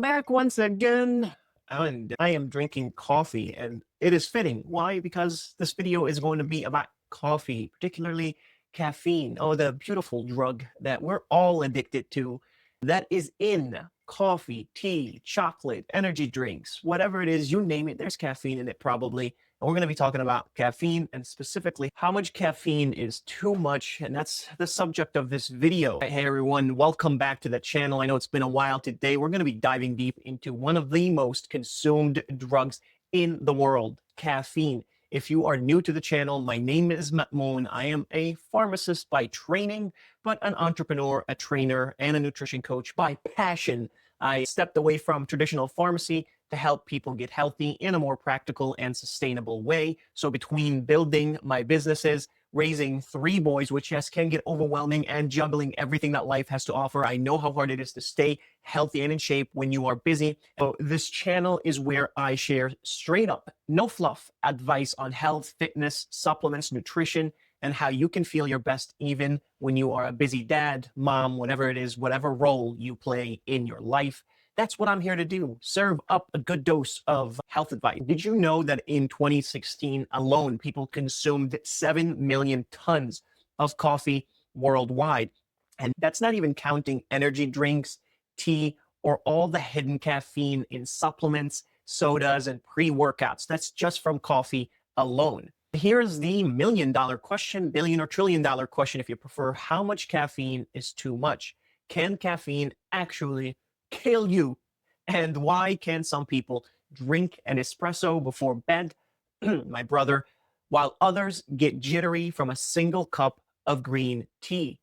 Back once again, and I am drinking coffee, and it is fitting. Why? Because this video is going to be about coffee, particularly caffeine. Oh, the beautiful drug that we're all addicted to, that is in coffee, tea, chocolate, energy drinks, whatever it is, you name it, there's caffeine in it probably. And we're going to be talking about caffeine and specifically how much caffeine is too much. And that's the subject of this video. Hey everyone, welcome back to the channel. I know it's been a while. Today, we're going to be diving deep into one of the most consumed drugs in the world, caffeine. If you are new to the channel, my name is Mahmoud. I am a pharmacist by training, but an entrepreneur, a trainer, and a nutrition coach by passion. I stepped away from traditional pharmacy to help people get healthy in a more practical and sustainable way. So between building my businesses, raising 3 boys, which yes, can get overwhelming, and juggling everything that life has to offer, I know how hard it is to stay healthy and in shape when you are busy. So this channel is where I share straight up, no fluff advice on health, fitness, supplements, nutrition, and how you can feel your best even when you are a busy dad, mom, whatever it is, whatever role you play in your life. That's what I'm here to do, serve up a good dose of health advice. Did you know that in 2016 alone, people consumed 7 million tons of coffee worldwide? And that's not even counting energy drinks, tea, or all the hidden caffeine in supplements, sodas, and pre-workouts. That's just from coffee alone. Here's the $1,000,000 question, billion or $1,000,000,000 question if you prefer. How much caffeine is too much? Can caffeine actually kill you? And why can some people drink an espresso before bed, my brother, while others get jittery from a single cup of green tea?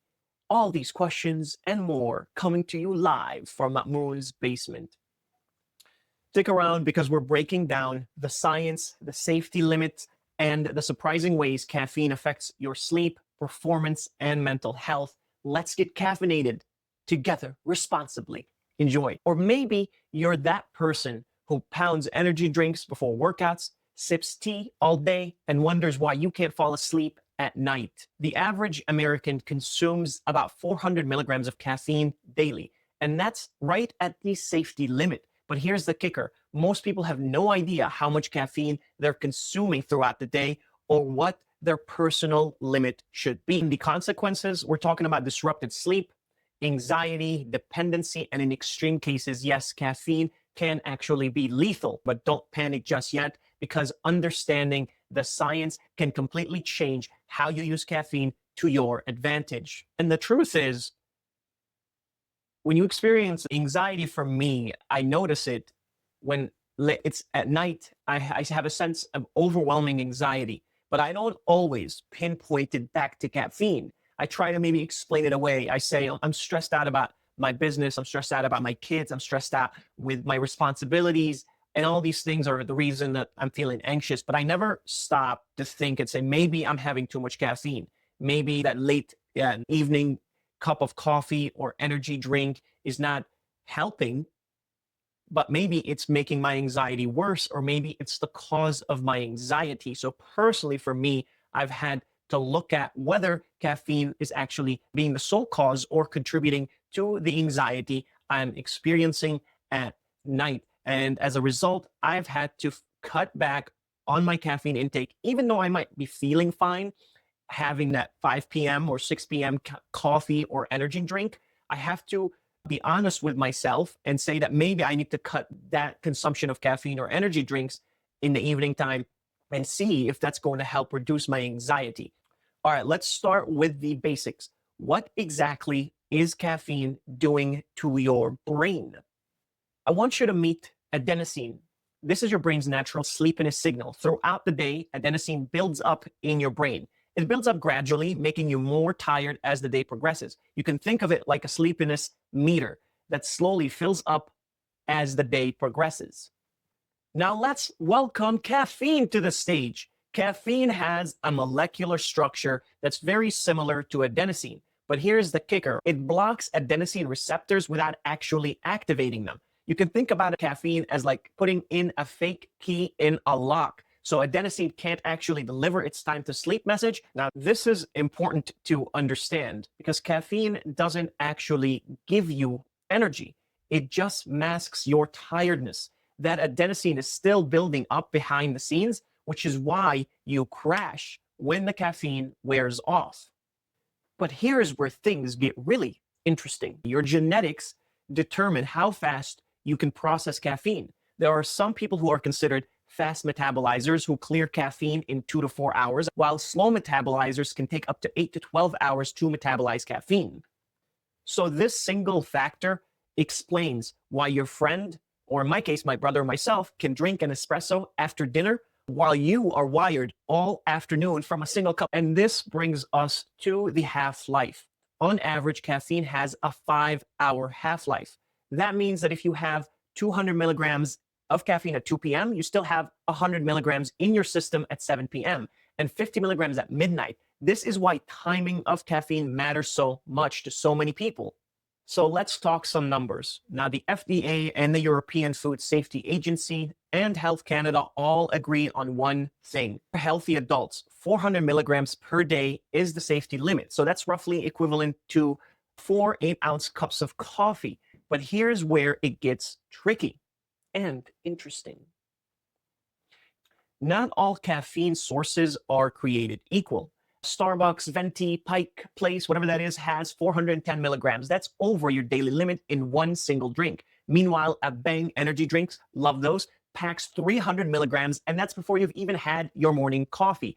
All these questions and more coming to you live from Mahmoud's basement. Stick around because we're breaking down the science, the safety limits, and the surprising ways caffeine affects your sleep, performance, and mental health. Let's get caffeinated together responsibly. Enjoy. Or maybe you're that person who pounds energy drinks before workouts, sips tea all day, and wonders why you can't fall asleep at night. The average American consumes about 400 milligrams of caffeine daily, and that's right at the safety limit. But here's the kicker. Most people have no idea how much caffeine they're consuming throughout the day or what their personal limit should be. The consequences, we're talking about disrupted sleep, anxiety, dependency, and in extreme cases, yes, caffeine can actually be lethal, but don't panic just yet because understanding the science can completely change how you use caffeine to your advantage. And the truth is, when you experience anxiety from me, I notice it when it's at night. I have a sense of overwhelming anxiety, but I don't always pinpoint it back to caffeine. I try to maybe explain it away. I say, I'm stressed out about my business. I'm stressed out about my kids. I'm stressed out with my responsibilities. And all these things are the reason that I'm feeling anxious. But I never stop to think and say, maybe I'm having too much caffeine. Maybe that late evening cup of coffee or energy drink is not helping, but maybe it's making my anxiety worse, or maybe it's the cause of my anxiety. So personally, for me, I've had to look at whether caffeine is actually being the sole cause or contributing to the anxiety I'm experiencing at night. And as a result, I've had to cut back on my caffeine intake, even though I might be feeling fine having that 5 p.m. or 6 p.m. coffee or energy drink. I have to be honest with myself and say that maybe I need to cut that consumption of caffeine or energy drinks in the evening time and see if that's going to help reduce my anxiety. All right, let's start with the basics. What exactly is caffeine doing to your brain? I want you to meet adenosine. This is your brain's natural sleepiness signal. Throughout the day, adenosine builds up in your brain. It builds up gradually, making you more tired as the day progresses. You can think of it like a sleepiness meter that slowly fills up as the day progresses. Now let's welcome caffeine to the stage. Caffeine has a molecular structure that's very similar to adenosine, but here's the kicker. It blocks adenosine receptors without actually activating them. You can think about caffeine as like putting in a fake key in a lock. So adenosine can't actually deliver its time to sleep message. Now, this is important to understand because caffeine doesn't actually give you energy. It just masks your tiredness. That adenosine is still building up behind the scenes, which is why you crash when the caffeine wears off. But here's where things get really interesting. Your genetics determine how fast you can process caffeine. There are some people who are considered fast metabolizers who clear caffeine in 2 to 4 hours, while slow metabolizers can take up to 8 to 12 hours to metabolize caffeine. So this single factor explains why your friend, or in my case, my brother or myself, can drink an espresso after dinner while you are wired all afternoon from a single cup. And this brings us to the half-life. On average, caffeine has a 5-hour half-life. That means that if you have 200 milligrams of caffeine at 2 p.m., you still have 100 milligrams in your system at 7 p.m. and 50 milligrams at midnight. This is why timing of caffeine matters so much to so many people. So let's talk some numbers. Now, the FDA and the European Food Safety Agency and Health Canada all agree on one thing. For healthy adults, 400 milligrams per day is the safety limit. So that's roughly equivalent to 4 8-ounce cups of coffee. But here's where it gets tricky and interesting. Not all caffeine sources are created equal. Starbucks, Venti, Pike Place, whatever that is, has 410 milligrams. That's over your daily limit in one single drink. Meanwhile, a Bang energy drinks, love those, packs 300 milligrams, and that's before you've even had your morning coffee.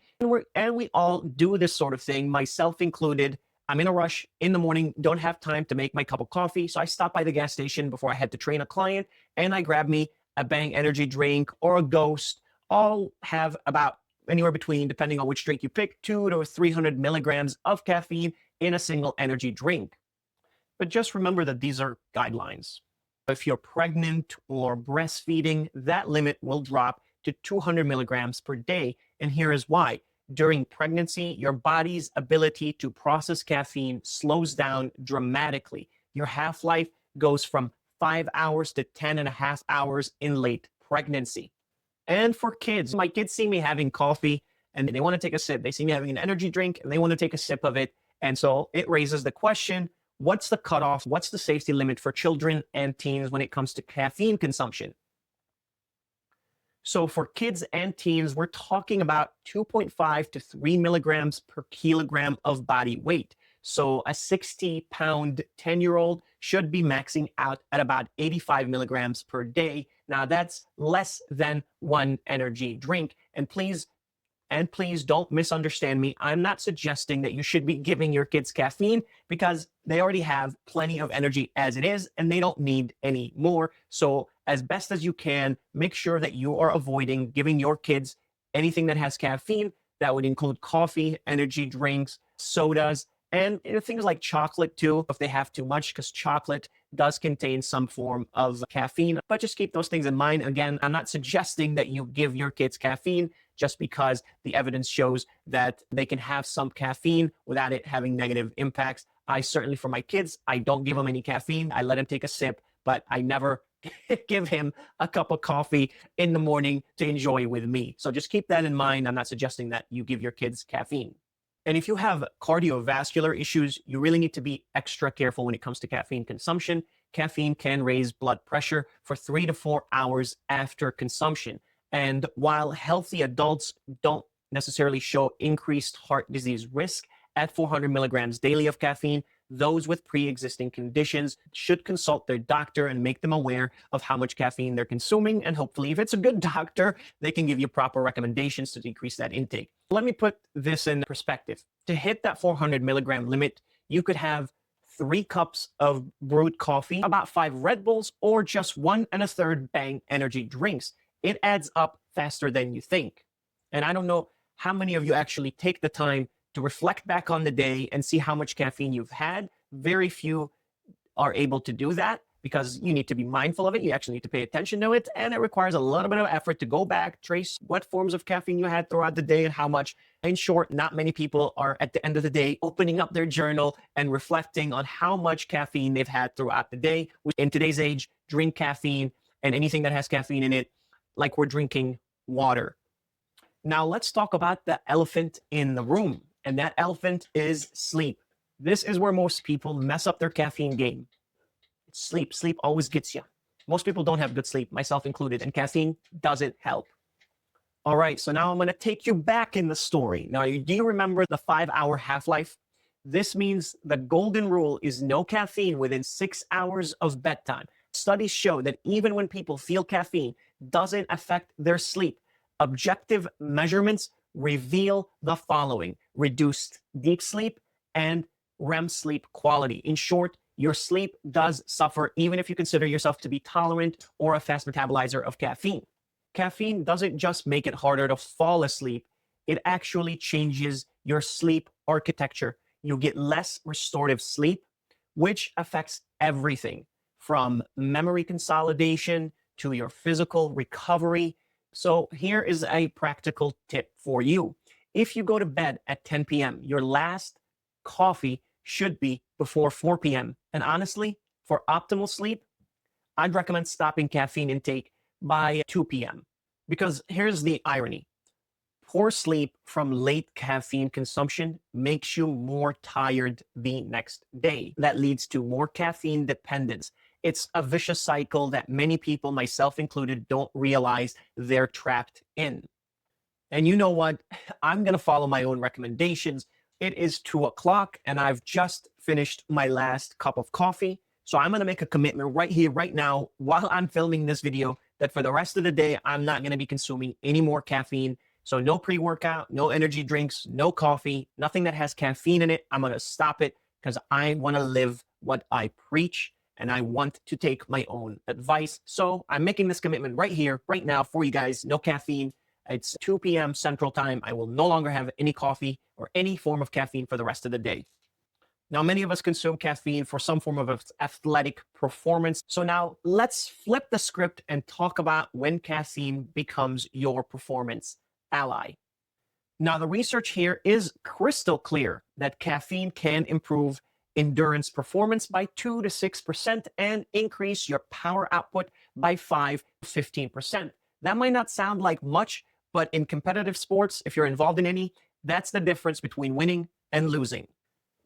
And we all do this sort of thing, myself included. I'm in a rush in the morning, don't have time to make my cup of coffee, so I stop by the gas station before I head to train a client, and I grab me a Bang energy drink or a Ghost. All have about anywhere between, depending on which drink you pick, 200 to 300 milligrams of caffeine in a single energy drink. But just remember that these are guidelines. If you're pregnant or breastfeeding, that limit will drop to 200 milligrams per day. And here is why. During pregnancy, your body's ability to process caffeine slows down dramatically. Your half-life goes from 5 hours to 10.5 hours in late pregnancy. And for kids, my kids see me having coffee and they want to take a sip. They see me having an energy drink and they want to take a sip of it. And so it raises the question, what's the cutoff? What's the safety limit for children and teens when it comes to caffeine consumption? So for kids and teens, we're talking about 2.5 to 3 milligrams per kilogram of body weight. So a 60-pound 10-year-old should be maxing out at about 85 milligrams per day. Now that's less than one energy drink. And please don't misunderstand me. I'm not suggesting that you should be giving your kids caffeine because they already have plenty of energy as it is and they don't need any more. So as best as you can, make sure that you are avoiding giving your kids anything that has caffeine. That would include coffee, energy drinks, sodas, and things like chocolate too, if they have too much, because chocolate does contain some form of caffeine. But just keep those things in mind. Again, I'm not suggesting that you give your kids caffeine just because the evidence shows that they can have some caffeine without it having negative impacts. I certainly, for my kids, I don't give them any caffeine. I let them take a sip, but I never give him a cup of coffee in the morning to enjoy with me. So just keep that in mind. I'm not suggesting that you give your kids caffeine. And if you have cardiovascular issues, you really need to be extra careful when it comes to caffeine consumption. Caffeine can raise blood pressure for 3 to 4 hours after consumption. And while healthy adults don't necessarily show increased heart disease risk at 400 milligrams daily of caffeine, those with pre-existing conditions should consult their doctor and make them aware of how much caffeine they're consuming. And hopefully, if it's a good doctor, they can give you proper recommendations to decrease that intake. Let me put this in perspective. To hit that 400 milligram limit, you could have 3 cups of brewed coffee, about 5 Red Bulls, or just 1 1/3 Bang energy drinks. It adds up faster than you think. And I don't know how many of you actually take the time to reflect back on the day and see how much caffeine you've had. Very few are able to do that because you need to be mindful of it. You actually need to pay attention to it. And it requires a little bit of effort to go back, trace what forms of caffeine you had throughout the day and how much. In short, not many people are at the end of the day opening up their journal and reflecting on how much caffeine they've had throughout the day. In today's age, drink caffeine and anything that has caffeine in it like we're drinking water. Now let's talk about the elephant in the room. And that elephant is sleep. This is where most people mess up their caffeine game. Sleep. Sleep always gets you. Most people don't have good sleep, myself included, and caffeine doesn't help. All right, so now I'm going to take you back in the story. Now, do you remember the 5-hour half-life? This means the golden rule is no caffeine within 6 hours of bedtime. Studies show that even when people feel caffeine doesn't affect their sleep, objective measurements reveal the following: reduced deep sleep and REM sleep quality. In short, your sleep does suffer even if you consider yourself to be tolerant or a fast metabolizer of caffeine. Caffeine doesn't just make it harder to fall asleep, it actually changes your sleep architecture. You get less restorative sleep, which affects everything from memory consolidation to your physical recovery. So here is a practical tip for you. If you go to bed at 10 p.m., your last coffee should be before 4 p.m. And honestly, for optimal sleep, I'd recommend stopping caffeine intake by 2 p.m. Because here's the irony. Poor sleep from late caffeine consumption makes you more tired the next day. That leads to more caffeine dependence. It's a vicious cycle that many people, myself included, don't realize they're trapped in. And you know what? I'm going to follow my own recommendations. It is 2 o'clock and I've just finished my last cup of coffee. So I'm going to make a commitment right here, right now, while I'm filming this video, that for the rest of the day, I'm not going to be consuming any more caffeine. So no pre-workout, no energy drinks, no coffee, nothing that has caffeine in it. I'm going to stop it because I want to live what I preach and I want to take my own advice. So I'm making this commitment right here, right now for you guys. No caffeine. It's 2 p.m. Central Time. I will no longer have any coffee or any form of caffeine for the rest of the day. Now, many of us consume caffeine for some form of athletic performance. So now let's flip the script and talk about when caffeine becomes your performance ally. Now, the research here is crystal clear that caffeine can improve endurance performance by 2 to 6% and increase your power output by 5 to 15%. That might not sound like much, but in competitive sports, if you're involved in any, that's the difference between winning and losing.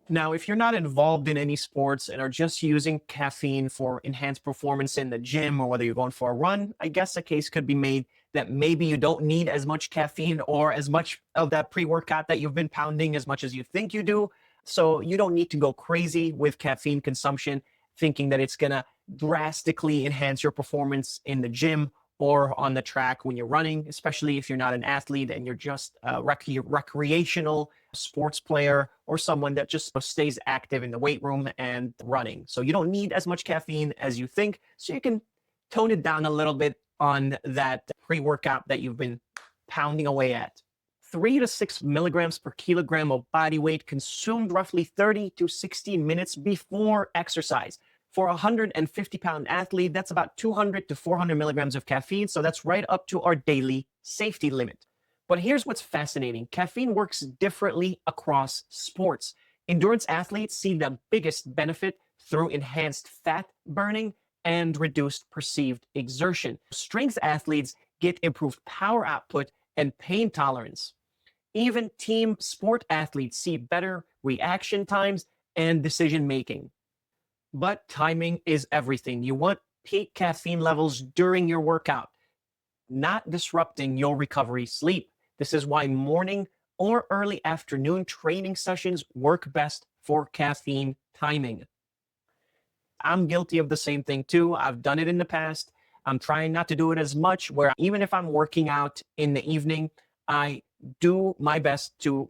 Now, if you're not involved in any sports and are just using caffeine for enhanced performance in the gym, or whether you're going for a run, I guess a case could be made that maybe you don't need as much caffeine or as much of that pre-workout that you've been pounding as much as you think you do. So you don't need to go crazy with caffeine consumption, thinking that it's going to drastically enhance your performance in the gym or on the track when you're running, especially if you're not an athlete and you're just a recreational sports player or someone that just stays active in the weight room and running. So you don't need as much caffeine as you think. So you can tone it down a little bit on that pre-workout that you've been pounding away at. 3 to 6 milligrams per kilogram of body weight consumed roughly 30 to 60 minutes before exercise. For a 150-pound athlete, that's about 200 to 400 milligrams of caffeine, so that's right up to our daily safety limit. But here's what's fascinating. Caffeine works differently across sports. Endurance athletes see the biggest benefit through enhanced fat burning and reduced perceived exertion. Strength athletes get improved power output and pain tolerance. Even team sport athletes see better reaction times and decision making. But timing is everything. You want peak caffeine levels during your workout, not disrupting your recovery sleep. This is why morning or early afternoon training sessions work best for caffeine timing. I'm guilty of the same thing too. I've done it in the past. I'm trying not to do it as much, where even if I'm working out in the evening, I do my best to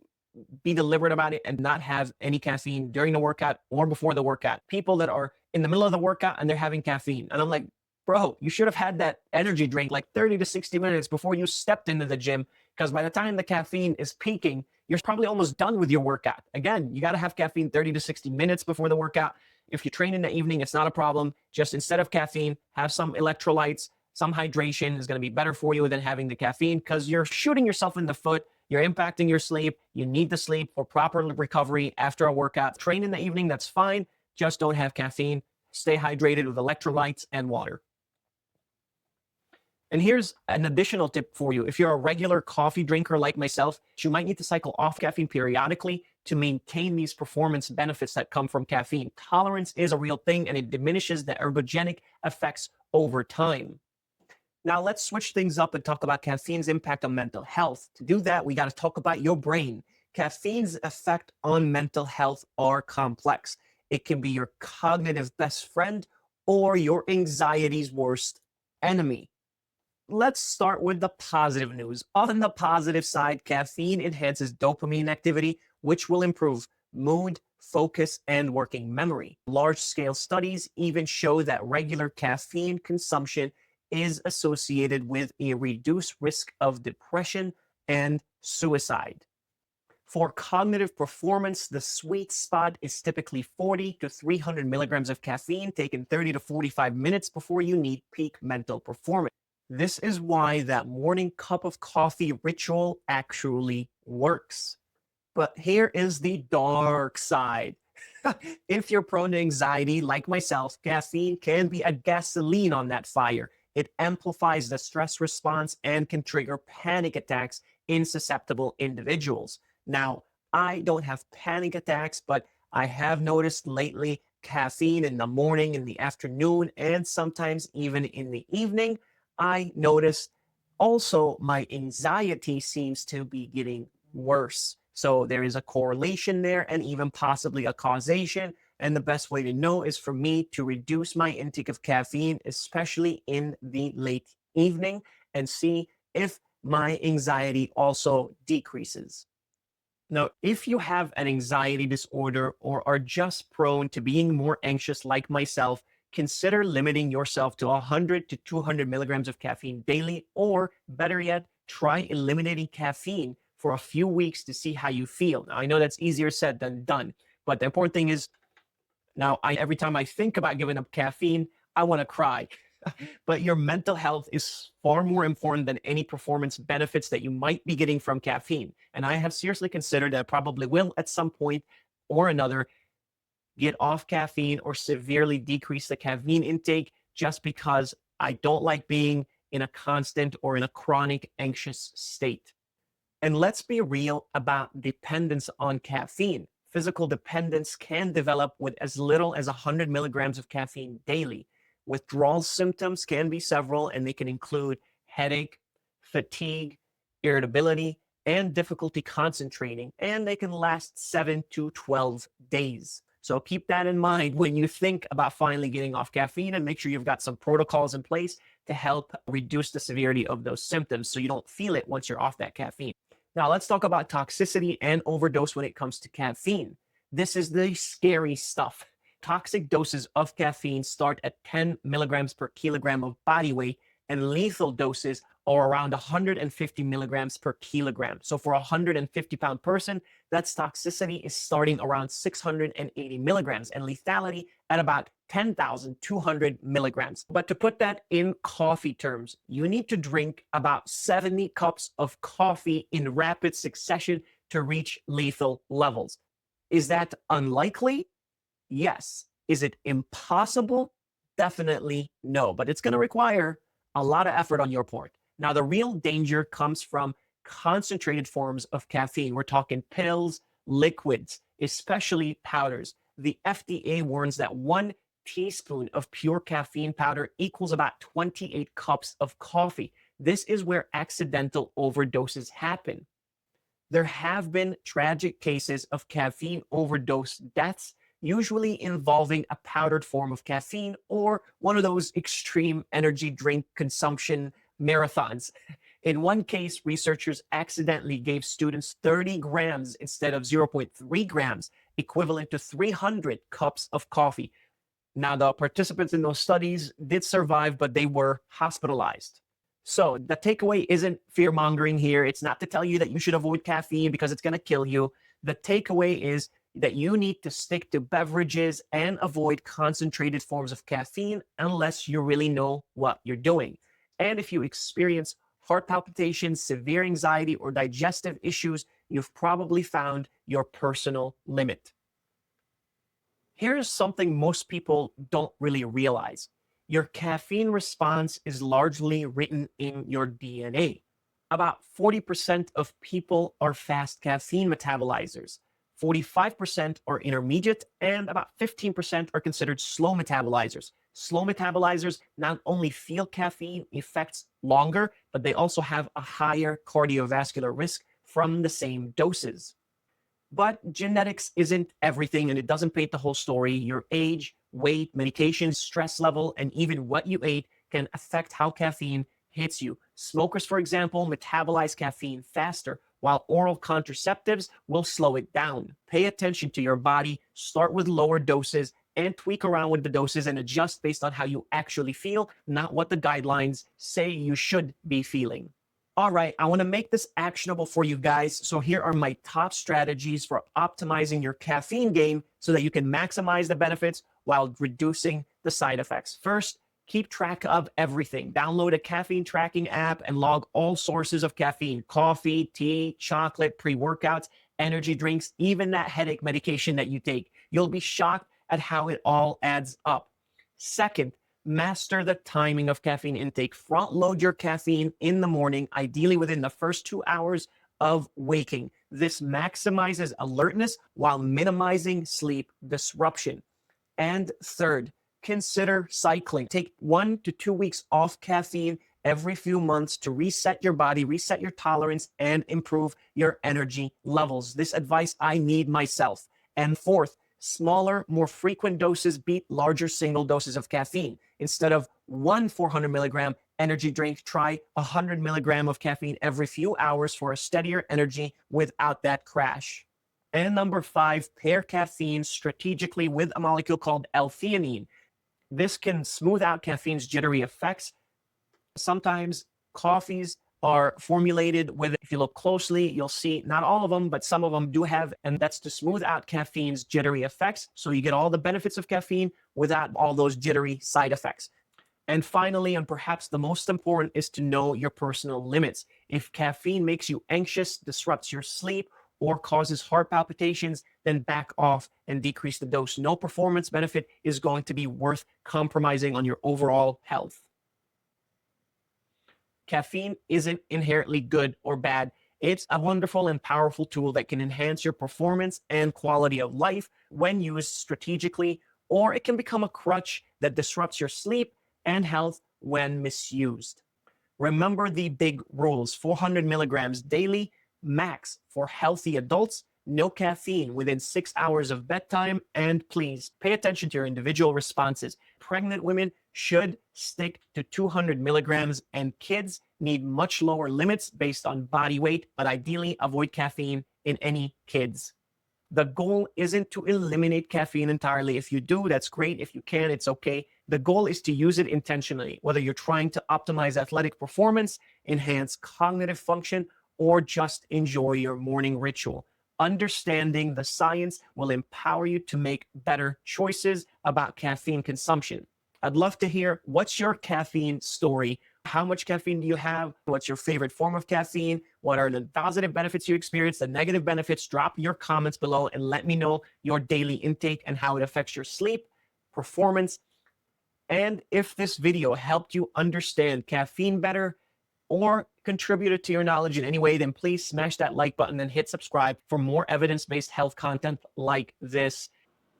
be deliberate about it and not have any caffeine during the workout or before the workout. People that are in the middle of the workout and they're having caffeine. And I'm like, bro, you should have had that energy drink like 30 to 60 minutes before you stepped into the gym, because by the time the caffeine is peaking, you're probably almost done with your workout. Again, you got to have caffeine 30 to 60 minutes before the workout. If you train in the evening, it's not a problem. Just instead of caffeine, have some electrolytes. Some hydration is going to be better for you than having the caffeine, because you're shooting yourself in the foot. You're impacting your sleep. You need the sleep for proper recovery after a workout. Train in the evening, that's fine. Just don't have caffeine. Stay hydrated with electrolytes and water. And here's an additional tip for you. If you're a regular coffee drinker like myself, you might need to cycle off caffeine periodically to maintain these performance benefits that come from caffeine. Tolerance is a real thing, and it diminishes the ergogenic effects over time. Now let's switch things up and talk about caffeine's impact on mental health. To do that, we got to talk about your brain. Caffeine's effect on mental health are complex. It can be your cognitive best friend or your anxiety's worst enemy. Let's start with the positive news. On the positive side, caffeine enhances dopamine activity, which will improve mood, focus, and working memory. Large-scale studies even show that regular caffeine consumption is associated with a reduced risk of depression and suicide. For cognitive performance, the sweet spot is typically 40 to 300 milligrams of caffeine taken 30 to 45 minutes before you need peak mental performance. This is why that morning cup of coffee ritual actually works. But here is the dark side. If you're prone to anxiety like myself, caffeine can be a gasoline on that fire. It amplifies the stress response and can trigger panic attacks in susceptible individuals. Now, I don't have panic attacks, but I have noticed lately caffeine in the morning, in the afternoon, and sometimes even in the evening. I noticed also my anxiety seems to be getting worse. So there is a correlation there and even possibly a causation. And the best way to know is for me to reduce my intake of caffeine, especially in the late evening, and see if my anxiety also decreases. Now, if you have an anxiety disorder or are just prone to being more anxious like myself, consider limiting yourself to 100 to 200 milligrams of caffeine daily, or better yet, try eliminating caffeine for a few weeks to see how you feel. Now, I know that's easier said than done, but the important thing is now every time I think about giving up caffeine, I want to cry. But your mental health is far more important than any performance benefits that you might be getting from caffeine. And I have seriously considered that I probably will at some point or another get off caffeine or severely decrease the caffeine intake just because I don't like being in a constant or in a chronic anxious state. And let's be real about dependence on caffeine. Physical dependence can develop with as little as 100 milligrams of caffeine daily. Withdrawal symptoms can be several, and they can include headache, fatigue, irritability, and difficulty concentrating, and they can last 7 to 12 days. So keep that in mind when you think about finally getting off caffeine, and make sure you've got some protocols in place to help reduce the severity of those symptoms so you don't feel it once you're off that caffeine. Now, let's talk about toxicity and overdose when it comes to caffeine. This is the scary stuff. Toxic doses of caffeine start at 10 milligrams per kilogram of body weight, and lethal doses are around 150 milligrams per kilogram. So for a 150-pound person, that's toxicity is starting around 680 milligrams, and lethality at about 10,200 milligrams. But to put that in coffee terms, you need to drink about 70 cups of coffee in rapid succession to reach lethal levels. Is that unlikely? Yes. Is it impossible? Definitely no, but it's going to require a lot of effort on your part. Now, the real danger comes from concentrated forms of caffeine. We're talking pills, liquids, especially powders. The FDA warns that 1 teaspoon of pure caffeine powder equals about 28 cups of coffee. This is where accidental overdoses happen. There have been tragic cases of caffeine overdose deaths, usually involving a powdered form of caffeine or one of those extreme energy drink consumption marathons. In one case, researchers accidentally gave students 30 grams instead of 0.3 grams, equivalent to 300 cups of coffee. Now, the participants in those studies did survive, but they were hospitalized. So the takeaway isn't fear mongering here. It's not to tell you that you should avoid caffeine because it's going to kill you. The takeaway is that you need to stick to beverages and avoid concentrated forms of caffeine unless you really know what you're doing. And if you experience heart palpitations, severe anxiety, or digestive issues, you've probably found your personal limit. Here's something most people don't really realize. Your caffeine response is largely written in your DNA. About 40% of people are fast caffeine metabolizers, 45% are intermediate, and about 15% are considered slow metabolizers. Slow metabolizers not only feel caffeine effects longer, but they also have a higher cardiovascular risk from the same doses. But genetics isn't everything and it doesn't paint the whole story. Your age, weight, medications, stress level, and even what you ate can affect how caffeine hits you. Smokers, for example, metabolize caffeine faster, while oral contraceptives will slow it down. Pay attention to your body, start with lower doses, and tweak around with the doses and adjust based on how you actually feel, not what the guidelines say you should be feeling. All right, I want to make this actionable for you guys. So here are my top strategies for optimizing your caffeine game so that you can maximize the benefits while reducing the side effects. First, keep track of everything. Download a caffeine tracking app and log all sources of caffeine: coffee, tea, chocolate, pre-workouts, energy drinks, even that headache medication that you take. You'll be shocked at how it all adds up. Second, master the timing of caffeine intake. Front load your caffeine in the morning, ideally within the first 2 hours of waking. This maximizes alertness while minimizing sleep disruption. And third, consider cycling. Take 1 to 2 weeks off caffeine every few months to reset your body, reset your tolerance, and improve your energy levels. This advice I need myself. And fourth, smaller, more frequent doses beat larger single doses of caffeine. Instead of one 400 milligram energy drink, try 100 milligram of caffeine every few hours for a steadier energy without that crash. And number 5, pair caffeine strategically with a molecule called L-theanine. This can smooth out caffeine's jittery effects. Sometimes coffees are formulated with, if you look closely, you'll see not all of them, but some of them do have, and that's to smooth out caffeine's jittery effects. So you get all the benefits of caffeine without all those jittery side effects. And finally, and perhaps the most important, is to know your personal limits. If caffeine makes you anxious, disrupts your sleep, or causes heart palpitations, then back off and decrease the dose. No performance benefit is going to be worth compromising on your overall health. Caffeine isn't inherently good or bad. It's a wonderful and powerful tool that can enhance your performance and quality of life when used strategically, or it can become a crutch that disrupts your sleep and health when misused. Remember the big rules: 400 milligrams daily, max for healthy adults, no caffeine within 6 hours of bedtime, and please pay attention to your individual responses. Pregnant women should stick to 200 milligrams, and kids need much lower limits based on body weight, but ideally avoid caffeine in any kids. The goal isn't to eliminate caffeine entirely. If you do, that's great. If you can, it's okay. The goal is to use it intentionally, whether you're trying to optimize athletic performance, enhance cognitive function, or just enjoy your morning ritual. Understanding the science will empower you to make better choices about caffeine consumption. I'd love to hear, what's your caffeine story? How much caffeine do you have? What's your favorite form of caffeine? What are the positive benefits you experience? The negative benefits? Drop your comments below and let me know your daily intake and how it affects your sleep, performance. And if this video helped you understand caffeine better or contributed to your knowledge in any way, then please smash that like button and hit subscribe for more evidence-based health content like this.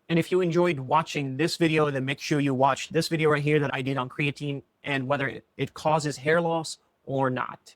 And if you enjoyed watching this video, then make sure you watch this video right here that I did on creatine and whether it causes hair loss or not.